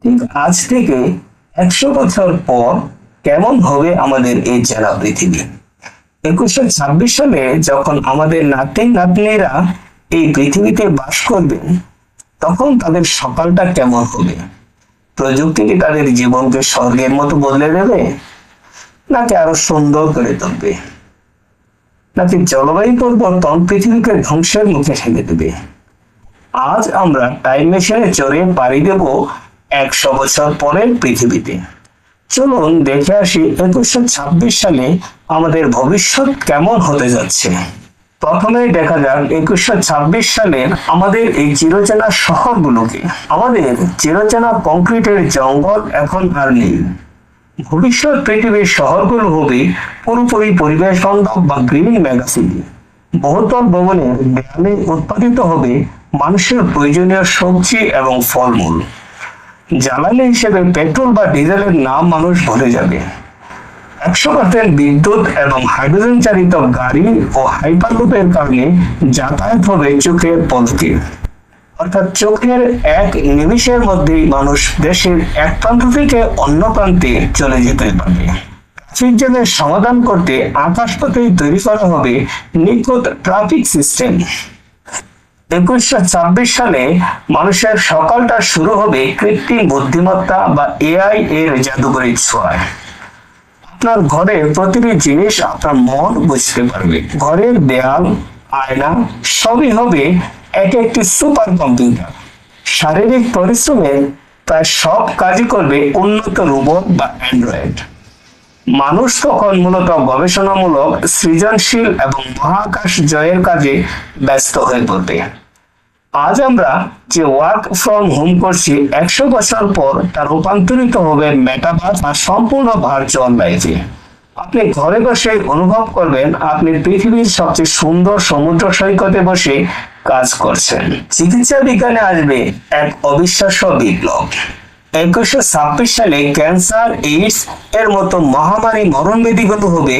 ঠিক আজ থেকে 100 বছর পর কেমন হবে আমাদের এই জেলা পৃথিবী? 2126 সালে যখন আমাদের নাতি নাতনিরা এই পৃথিবীতে বাস করবে, তখন তাদের সকালটা কেমন হবে? প্রযুক্তি কি তাদের জীবনকে স্বর্গের মতো বদলে দেবে, নাকি আরো সুন্দর করে তুলবে, নাকি জলবায়ু পরিবর্তন পৃথিবীকে ধ্বংসের মুখে ঠেলে দেবে? আজ আমরা টাইম মেশিনে চড়ে পাড়ি দেব 100 বছর পরের পৃথিবীতে। চলুন দেখে আসি 2126 সালে আমাদের ভবিষ্যৎ কেমন হতে যাচ্ছে। প্রথমে দেখা যাক 2126 সালের আমাদের এই চিরচেনা শহরগুলোকে। আমাদের চিরচেনা কংক্রিটের জঙ্গল এখন আর নেই। ভবিষ্যৎ পৃথিবীর শহরগুলো হবে পুরোপুরি পরিবেশ বান্ধব বা গ্রিন মেগাসিটি। বহুতল ভবনের দেয়ালে উৎপাদিত হবে মানুষের প্রয়োজনীয় সবজি এবং ফলমূল। জ্বালানি হিসেবে পেট্রোল বা ডিজেলের নাম মানুষ ভুলে যাবে। 100% বিদ্যুৎ এবং হাইড্রোজেন চালিত গাড়ি ও হাইপারলুপের কারণে যাতায়াত হবে চোখের পলকে। অর্থাৎ চোখের এক নিমিষের মধ্যেই মানুষ দেশের এক প্রান্ত থেকে অন্য প্রান্তে চলে যেতে পারবে। ট্রাফিক জ্যামের সমাধান করতে আকাশপথেই তৈরি করা হবে নিখুঁত ট্রাফিক সিস্টেম। 2126 সালে মানুষের সকালটা শুরু হবে কৃত্রিম বুদ্ধিমত্তা বা এআই এর জাদুকরী ছোঁয়ায়। আপনার ঘরের প্রতিটি জিনিস আপনার মন বুঝতে পারবে। ঘরের দেয়াল, আয়না সবই হবে একটি সুপার কম্পিউটার। শারীরিক পরিশ্রমের প্রায় সব কাজই করবে উন্নত রোবট বা অ্যান্ড্রয়েড। মানুষ তখন মূলত গবেষণামূলক, সৃজনশীল এবং মহাকাশ জয়ের কাজে ব্যস্ত হয়ে পড়বে। আজ আমরা যে ওয়ার্ক ফ্রম হোম করছি, 100 বছর পর তা রূপান্তরিত হবে মেটাভার্স বা সম্পূর্ণ ভার্চুয়াল লাইফে। আপনি ঘরে বসে অনুভব করবেন আপনি পৃথিবীর সবচেয়ে সুন্দর সমুদ্র সৈকতে বসে কাজ করছেন। চিকিৎসা বিজ্ঞানে আসবে এক অবিশ্বাস্য বিপ্লব। 2126 সালে ক্যান্সার, এইডস এর মতো মহামারী মরণব্যাধিগুলো হবে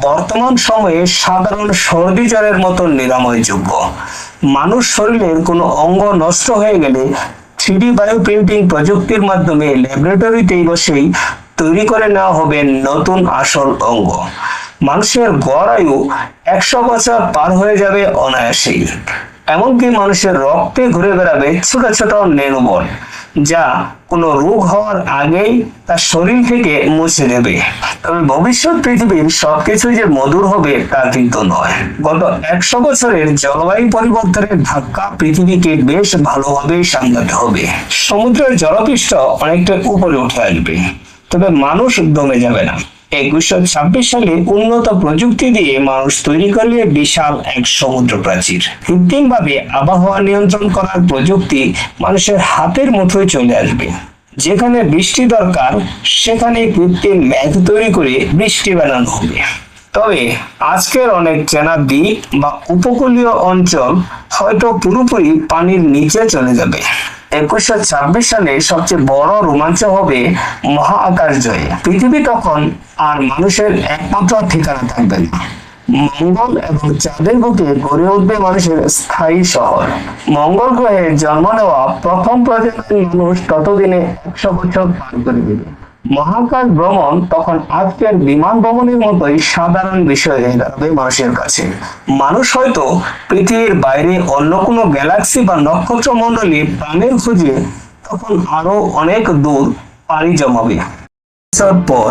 বর্তমান সময়ে সাধারণ সর্দি জ্বরের মতো নিরাময়যোগ্য। মানুষ শরীরের কোনো অঙ্গ নষ্ট হয়ে গেলে 3D বায়ো প্রিন্টিং প্রযুক্তির মাধ্যমে ল্যাবরেটরিতেই বসেই তৈরি করে নেওয়া হবে নতুন আসল অঙ্গ। মানুষের গড় আয়ু 100 বছর পার হয়ে যাবে অনায়াসেই। এমনকি মানুষের রক্তে ঘুরে বেড়াবে ছোট ছোট নেনোবট, যা কোনো রোগ হওয়ার আগেই তার শরীর থেকে মুছে দেবে। তবে ভবিষ্যৎ পৃথিবীর সবকিছু যে মধুর হবে তা কিন্তু নয়। গত 100 বছরের জলবায়ু পরিবর্তনের ধাক্কা পৃথিবীকে বেশ ভালোভাবে সামলাতে হবে। সমুদ্রের জলপৃষ্ঠ অনেকটা উপরে উঠে আসবে, তবে মানুষ দমে যাবে না। 2126 সালে উন্নত প্রযুক্তি দিয়ে মানুষ তৈরি করবে বিশাল এক সমুদ্র প্রাচীর। কৃত্রিমভাবে আবহাওয়া নিয়ন্ত্রণ করার প্রযুক্তি মানুষের হাতের মুঠোয় চলে আসবে। যেখানে বৃষ্টি দরকার সেখানে কৃত্রিম মেঘ তৈরি করে বৃষ্টি বানানো হবে। তবে আজকের অনেক চেনা দ্বীপ বা উপকূলীয় অঞ্চল হয়তো পুরোপুরি পানির নিচে চলে যাবে। 2126 সালে সবচেয়ে বড় রোমাঞ্চ হবে মহাকাশ জয়ে। পৃথিবী তখন আর মানুষের একমাত্র ঠিকানা থাকবে না। মঙ্গল এবং চাঁদের বুকে গড়ে উঠবে মানুষের স্থায়ী শহর। মঙ্গল গ্রহে জন্ম নেওয়া প্রথম প্রজন্মের মানুষ ততদিনে 100 বছর পার করে দেবে। মহাকাশ ভ্রমণ তখন আজকের বিমান ভ্রমণের মতোই সাধারণ বিষয় হয়ে দাঁড়াবে মানুষের কাছে। মানুষ হয়তো পৃথিবীর বাইরে অন্য কোনো গ্যালাক্সি বা নক্ষত্র মণ্ডলী প্রাণের খোঁজে তখন আরো অনেক দূর পাড়ি জমাবে। পর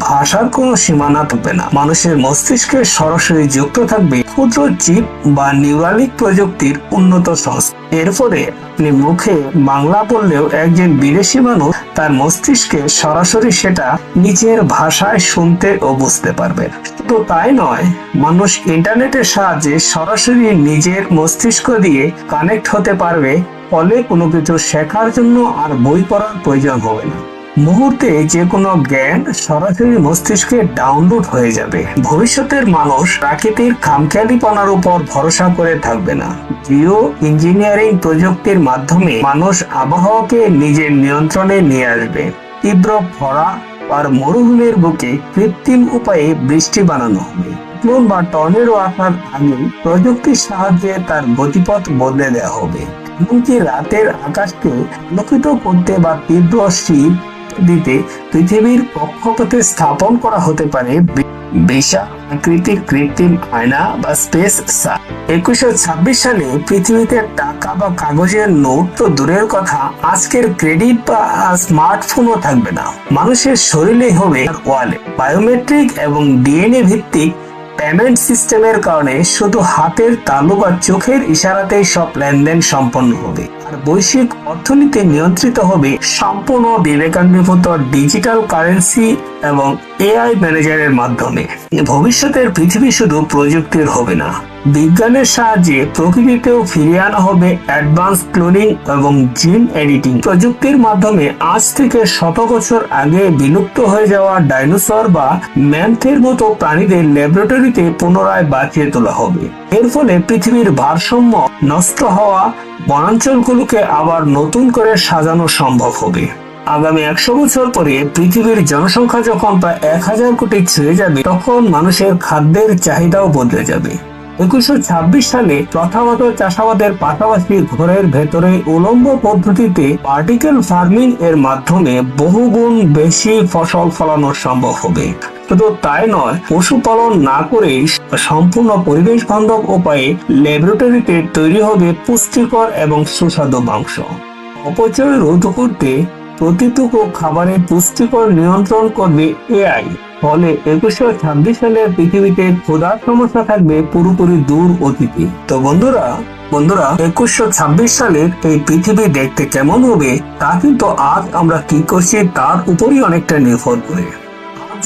ভাষার কোনো সীমানা থাকবে না। মানুষের মস্তিষ্কে সরাসরি যুক্ত থাকবে ক্ষুদ্র চিপ বা নিউরালিক প্রযুক্তির উন্নত সংস্থা। এরপরে আপনি মুখে বাংলা বললেও একজন বিদেশি মানুষ তার মস্তিষ্কে সরাসরি সেটা নিজের ভাষায় শুনতে ও বুঝতে পারবে। শুধু তাই নয়, মানুষ ইন্টারনেটের সাহায্যে সরাসরি নিজের মস্তিষ্ক দিয়ে কানেক্ট হতে পারবে। ফলে কোনো কিছু শেখার জন্য আর বই পড়ার প্রয়োজন হবে না। মুহূর্তে যে কোনো জ্ঞান সরাসরি মস্তিষ্কে ডাউনলোড হয়ে যাবে। ভবিষ্যতের মানুষ প্রাকৃতিক খামখেয়ালিপনার উপর ভরসা করে থাকবে না। জিও ইঞ্জিনিয়ারিং প্রযুক্তির মাধ্যমে মানুষ আবহাওয়াকে নিজের নিয়ন্ত্রণে নিয়ে আসবে। তীব্র খরা আর মরুভূমির বুকে কৃত্রিম উপায়ে বৃষ্টি বানানো হবে। বা টর্নেডো আসার আগে প্রযুক্তির সাহায্যে তার গতিপথ বদলে দেওয়া হবে। এমনকি রাতের আকাশকে আলোকিত করতে বা তীব্র শীত দিতে পৃথিবীর কক্ষপথে স্থাপন করা হতে পারে বিশাল আকৃতির কৃত্রিম আয়না বা স্পেস সান। 2126 সালে পৃথিবীতে টাকা বা কাগজের নোট তো দূরের কথা, আজকের ক্রেডিট বা স্মার্টফোনও থাকবে না। মানুষের শরীরে হবে ওয়ালেট, বায়োমেট্রিক এবং ডিএনএ ভিত্তিক পেমেন্ট সিস্টেমের কারণে শুধু হাতের তালু বা চোখের ইশারাতেই সব লেনদেন সম্পন্ন হবে। আর বৈশ্বিক অর্থনীতি নিয়ন্ত্রিত হবে সম্পূর্ণ বিবেকান্বিত ডিজিটাল কারেন্সি এবং এআই ম্যানেজারের মাধ্যমে। ভবিষ্যতের পৃথিবী শুধু প্রযুক্তির হবে না, বিজ্ঞানের সাহায্যে প্রকৃতিতেও ফিরিয়ে আনা হবে অ্যাডভান্স ক্লোনিং এবং জিন এডিটিং প্রযুক্তির মাধ্যমে। আজ থেকে শত বছর আগে বিলুপ্ত হয়ে যাওয়া ডাইনোসর বা ম্যামথের মতো প্রাণীদের ল্যাবরেটরিতে পুনরায় বাঁচিয়ে তোলা হবে। এর ফলে পৃথিবীর ভারসাম্য নষ্ট হওয়া বনাঞ্চলগুলোকে আবার নতুন করে সাজানো সম্ভব হবে। আগামী 100 বছর পরে পৃথিবীর জনসংখ্যা যখন প্রায় 1000 কোটি ছুঁয়ে যাবে, তখন মানুষের খাদ্যের চাহিদাও বদলে যাবে। 1926 সালে প্রথাগত চাষাবাদের পাশাপাশি ঘরের ভেতরে উলম্ব পদ্ধতিতে পার্টিকেল ফার্মিং এর মাধ্যমে বহুগুণ বেশি ফসল ফলানো সম্ভব হবে। শুধু তাই নয়, পশুপালন না করে সম্পূর্ণ পরিবেশ বান্ধব উপায়ে ল্যাবরেটরিতে তৈরি হবে পুষ্টিকর এবং সুস্বাদু মাংস। অপচয় রোধ করতে প্রতিটুকু খাবারের পুষ্টিকর নিয়ন্ত্রণ করবে এআই। ফলে 2126 সালে পৃথিবীতে ক্ষুধার সমস্যা থাকবে পুরোপুরি দূর অতীতে। তো বন্ধুরা 2126 সালের এই পৃথিবী দেখতে কেমন হবে তা কিন্তু আজ আমরা কি করছি তার উপরই অনেকটা নির্ভর করে।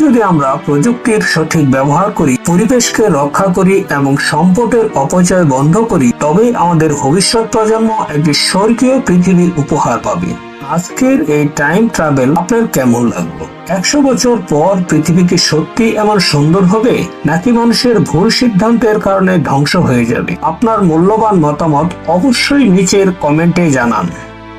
যদি আমরা প্রযুক্তির সঠিক ব্যবহার করি, পরিবেশকে রক্ষা করি এবং সম্পদের অপচয় বন্ধ করি, তবেই আমাদের ভবিষ্যৎ প্রজন্ম একটি স্বর্গীয় পৃথিবী উপহার পাবে। আজকের এই টাইম ট্রাভেল আপনার কেমন লাগলো? 100 বছর পর পৃথিবী কি সত্যি এমন সুন্দর হবে, নাকি মানুষের ভুল সিদ্ধান্তের কারণে ধ্বংস হয়ে যাবে? আপনার মূল্যবান মতামত অবশ্যই নিচের কমেন্টে জানান।